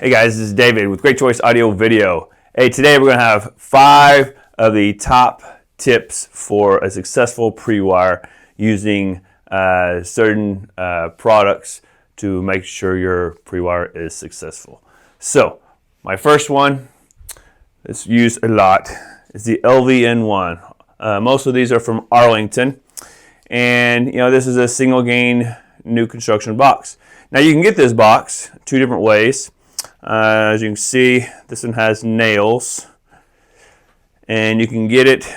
Hey guys, this is David with Great Choice Audio Video. Hey, today we're going to have 5 of the top tips for a successful pre-wire using certain products to make sure your pre-wire is successful. So, my first one, it's used a lot, is the LVN1. Most of these are from Arlington, and this is a single gain new construction box. Now you can get this box 2 different ways. As you can see, this one has nails, and you can get it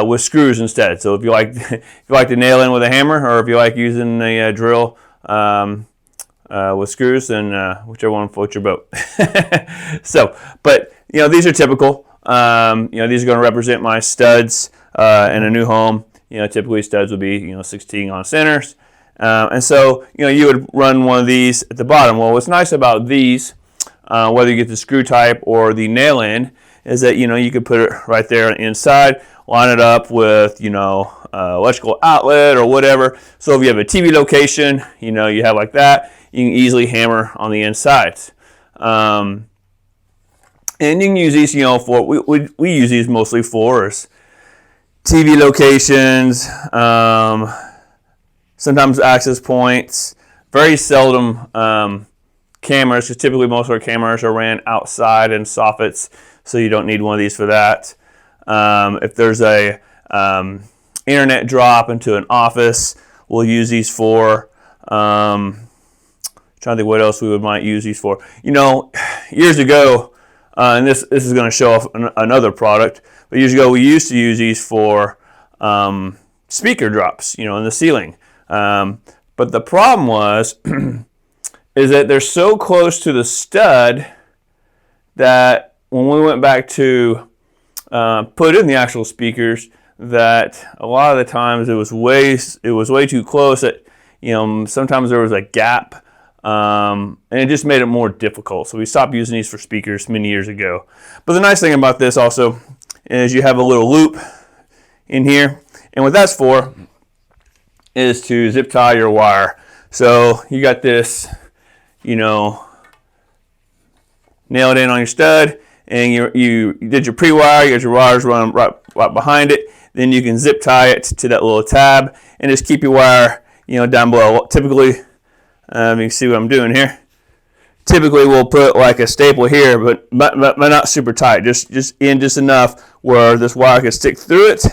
with screws instead. So if you like to nail in with a hammer, or if you like using a drill with screws, then whichever one floats your boat. But these are typical. These are going to represent my studs in a new home. Typically studs would be 16 on centers, and so you would run one of these at the bottom. Well, what's nice about these, whether you get the screw type or the nail in, is that you could put it right there inside, line it up with electrical outlet or whatever. So if you have a TV location, you have like that, you can easily hammer on the insides. And you can use these, for we use these mostly for TV locations, sometimes access points, very seldom cameras, because typically most of our cameras are ran outside in soffits, so you don't need one of these for that. If there's a internet drop into an office, we'll use these for. Trying to think what else we might use these for. Years ago, and this is going to show off another product, but years ago we used to use these for speaker drops, in the ceiling. But the problem was is that they're so close to the stud that when we went back to put in the actual speakers, that a lot of the times it was way too close. That sometimes there was a gap, and it just made it more difficult. So we stopped using these for speakers many years ago. But the nice thing about this also is you have a little loop in here, and what that's for is to zip tie your wire. So you got this, nailed in on your stud, and you did your pre-wire, you got your wires running right behind it. Then you can zip tie it to that little tab and just keep your wire, down below. Typically, you can see what I'm doing here. Typically, we'll put like a staple here, but not super tight. Just enough where this wire can stick through it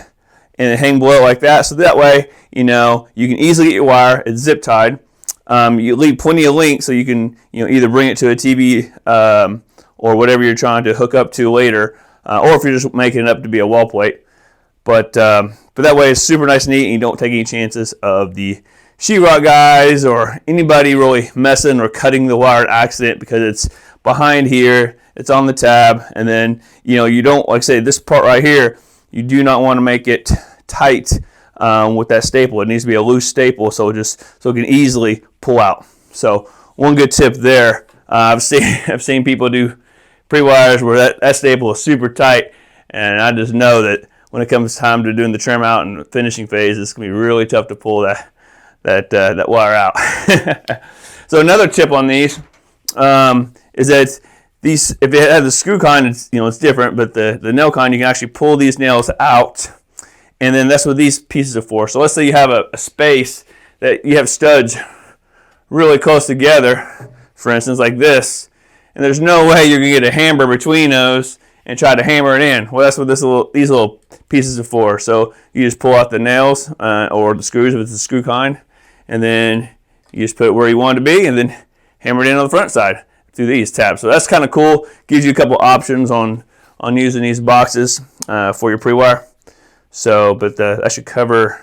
and hang below like that. So that way, you can easily get your wire. It's zip tied. You leave plenty of length so you can either bring it to a TV or whatever you're trying to hook up to later, or if you're just making it up to be a wall plate. But that way it's super nice and neat, and you don't take any chances of the sheetrock guys or anybody really messing or cutting the wire at accident, because it's behind here, it's on the tab, and then you don't, like I say, this part right here, you do not want to make it tight with that staple. It needs to be a loose staple so it can easily pull out. So one good tip there. I've seen people do pre-wires where that staple is super tight, and I just know that when it comes time to doing the trim out and finishing phase, it's gonna be really tough to pull that wire out. So another tip on these is that these, if it has the screw kind, it's different, but the nail kind, you can actually pull these nails out. And then that's what these pieces are for. So let's say you have a space that you have studs really close together, for instance, like this, and there's no way you're going to get a hammer between those and try to hammer it in. Well, that's what these little pieces are for. So you just pull out the nails or the screws if it's the screw kind, and then you just put it where you want it to be, and then hammer it in on the front side through these tabs. So that's kind of cool. Gives you a couple options on using these boxes for your pre-wire. So, but that should cover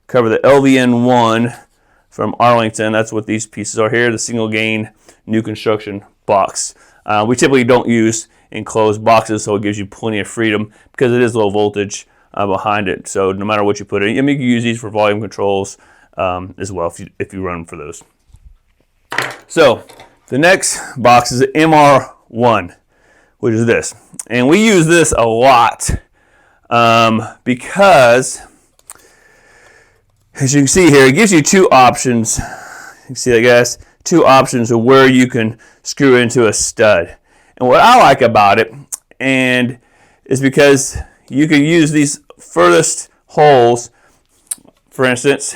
the LVN1 from Arlington. That's what these pieces are here, the single gain new construction box. We typically don't use enclosed boxes, so it gives you plenty of freedom because it is low voltage behind it. So no matter what you put in, you can use these for volume controls as well if you run for those. So the next box is the MR1, which is this. And we use this a lot because, as you can see here, it gives you 2 options. You can see, I guess, 2 options of where you can screw into a stud. And what I like about it and is because you can use these furthest holes, for instance,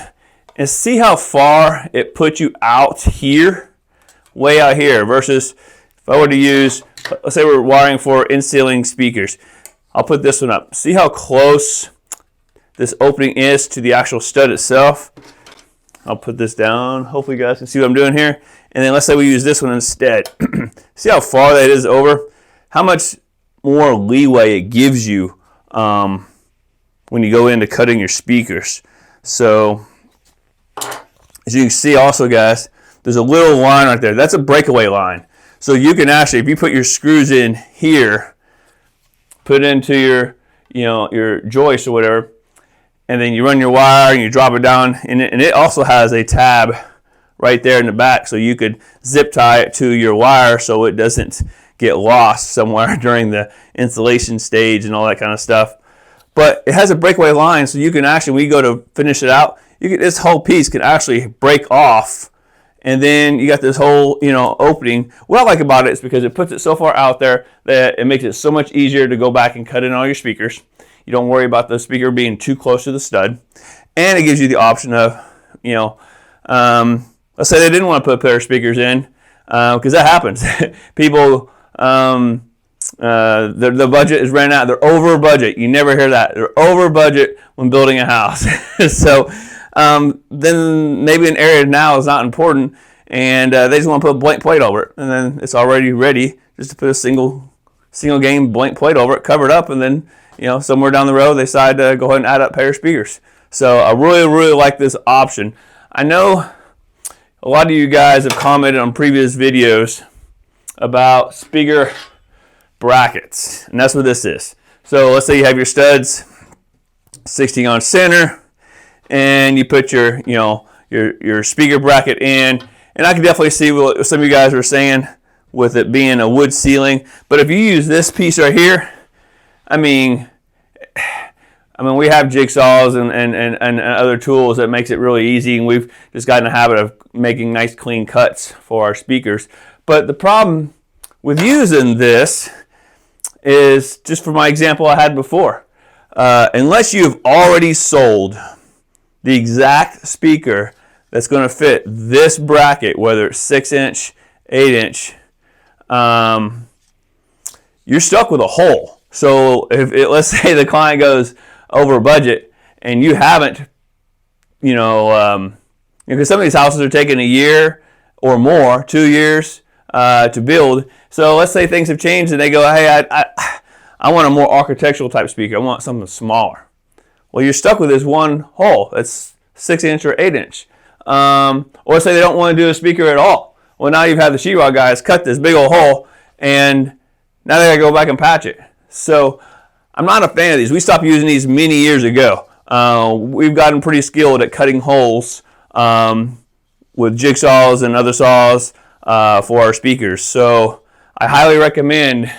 and see how far it puts you out here, way out here, versus if I were to use, let's say we're wiring for in-ceiling speakers. I'll put this one up. See how close this opening is to the actual stud itself. I'll put this down. Hopefully you guys can see what I'm doing here. And then let's say we use this one instead. See how far that is over? How much more leeway it gives you when you go into cutting your speakers. So as you can see also, guys, there's a little line right there. That's a breakaway line. So you can actually, if you put your screws in here, put it into your, your joist or whatever, and then you run your wire and you drop it down, and it also has a tab right there in the back, so you could zip tie it to your wire so it doesn't get lost somewhere during the installation stage and all that kind of stuff. But it has a breakaway line, so you can actually, when you go to finish it out, this whole piece can actually break off, and then you got this whole opening. What I like about it is because it puts it so far out there that it makes it so much easier to go back and cut in all your speakers. You don't worry about the speaker being too close to the stud, and it gives you the option of, let's say they didn't want to put a pair of speakers in, because that happens. People, the budget is ran out. They're over budget. You never hear that. They're over budget when building a house. So then maybe an area now is not important, and they just want to put a blank plate over it, and then it's already ready just to put a single game blank plate over it, cover it up, and then somewhere down the road they decide to go ahead and add up a pair of speakers. So I really like this option. I know a lot of you guys have commented on previous videos about speaker brackets, and that's what this is. So let's say you have your studs 16 on center, and you put your your speaker bracket in, and I can definitely see what some of you guys were saying with it being a wood ceiling. But if you use this piece right here, I mean, we have jigsaws and other tools that makes it really easy, and we've just gotten a habit of making nice clean cuts for our speakers. But the problem with using this is, just for my example I had before, unless you've already sold the exact speaker that's going to fit this bracket, whether it's 6-inch, 8-inch, you're stuck with a hole. So let's say the client goes over budget and you haven't, because some of these houses are taking a year or more, 2 years to build. So let's say things have changed and they go, hey, I want a more architectural type speaker. I want something smaller. Well, you're stuck with this one hole. That's 6-inch or 8-inch. Or let's say they don't want to do a speaker at all. Well, now you've had the sheetrock guys cut this big old hole, and now they got to go back and patch it. So I'm not a fan of these. We stopped using these many years ago. We've gotten pretty skilled at cutting holes with jigsaws and other saws for our speakers. So I highly recommend,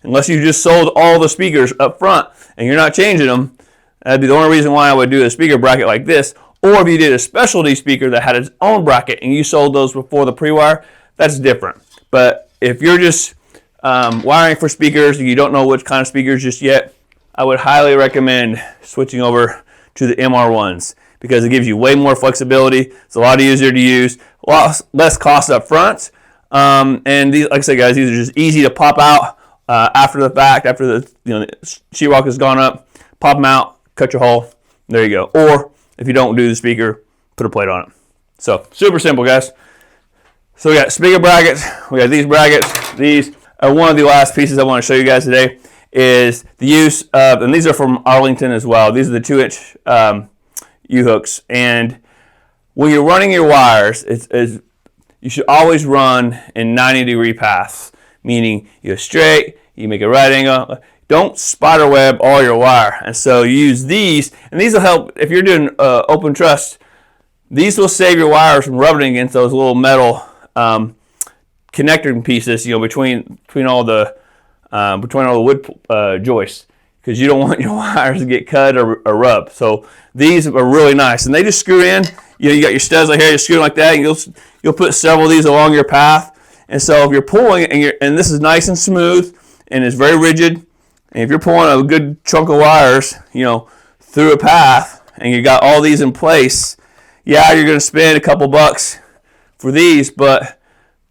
unless you just sold all the speakers up front and you're not changing them, that'd be the only reason why I would do a speaker bracket like this. Or if you did a specialty speaker that had its own bracket and you sold those before the pre-wire, that's different. But if you're just wiring for speakers and you don't know which kind of speakers just yet, I would highly recommend switching over to the MR1s, because it gives you way more flexibility. It's a lot easier to use, a lot less cost up front, and these, like I said, guys, these are just easy to pop out after the fact, after the sheetrock has gone up. Pop them out, cut your hole, there you go. Or if you don't do the speaker, put a plate on it. So super simple, guys. So we got speaker brackets, we got these brackets. These are one of the last pieces I want to show you guys today, is the use of, and these are from Arlington as well. These are the 2-inch U-hooks. And when you're running your wires, you should always run in 90-degree paths, meaning you go straight, you make a right angle. Don't spider web all your wire. And so you use these, and these will help if you're doing open truss. These will save your wires from rubbing against those little metal connector pieces, between all the wood joists, because you don't want your wires to get cut or rubbed. So these are really nice, and they just screw in. You got your studs right here, you screw them like that, and you'll put several of these along your path, And so if you're pulling and this is nice and smooth and it's very rigid, and if you're pulling a good chunk of wires, through a path, and you got all these in place, yeah, you're going to spend a couple bucks for these, but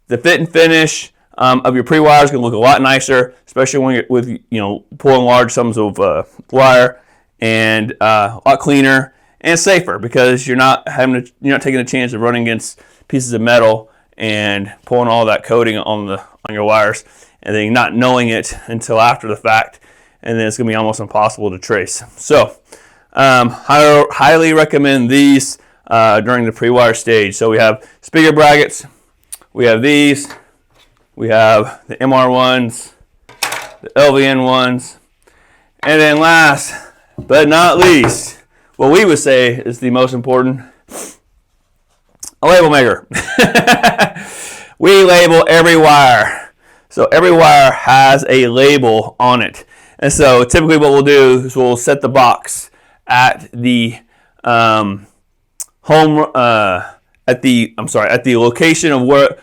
the fit and finish of your pre-wire is going to look a lot nicer, especially when you're with pulling large sums of wire, and a lot cleaner and safer, because you're not taking a chance of running against pieces of metal and pulling all that coating on your wires, and then not knowing it until after the fact, and then it's going to be almost impossible to trace. So highly recommend these during the pre-wire stage. So we have spigot brackets, we have these, we have the MR ones, the LVN ones, and then last but not least, what we would say is the most important, a label maker. We label every wire. So every wire has a label on it. And so typically what we'll do is we'll set the box at the at the location of where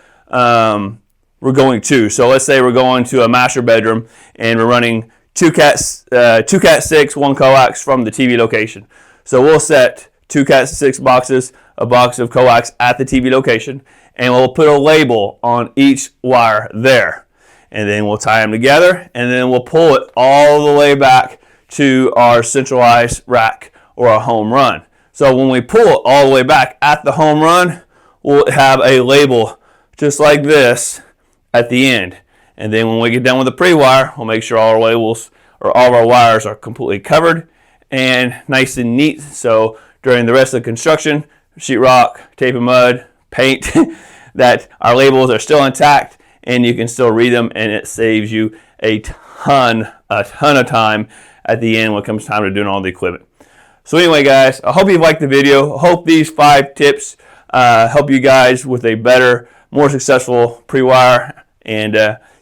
we're going to. So let's say we're going to a master bedroom and we're running two cat 6, one coax from the TV location. So we'll set 2 cat 6 boxes, a box of coax at the TV location, and we'll put a label on each wire there. And then we'll tie them together, and then we'll pull it all the way back to our centralized rack or a home run. So when we pull it all the way back at the home run, we'll have a label just like this at the end. And then when we get done with the pre-wire, we'll make sure all our labels or all of our wires are completely covered and nice and neat. So during the rest of the construction, sheetrock, tape and mud, paint, that our labels are still intact and you can still read them, and it saves you a ton of time at the end when it comes time to doing all the equipment. So anyway, guys, I hope you liked the video. I hope these 5 tips help you guys with a better, more successful pre-wire. And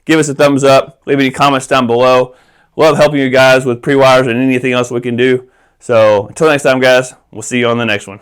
give us a thumbs up. Leave any comments down below. Love helping you guys with pre-wires and anything else we can do. So until next time, guys, we'll see you on the next one.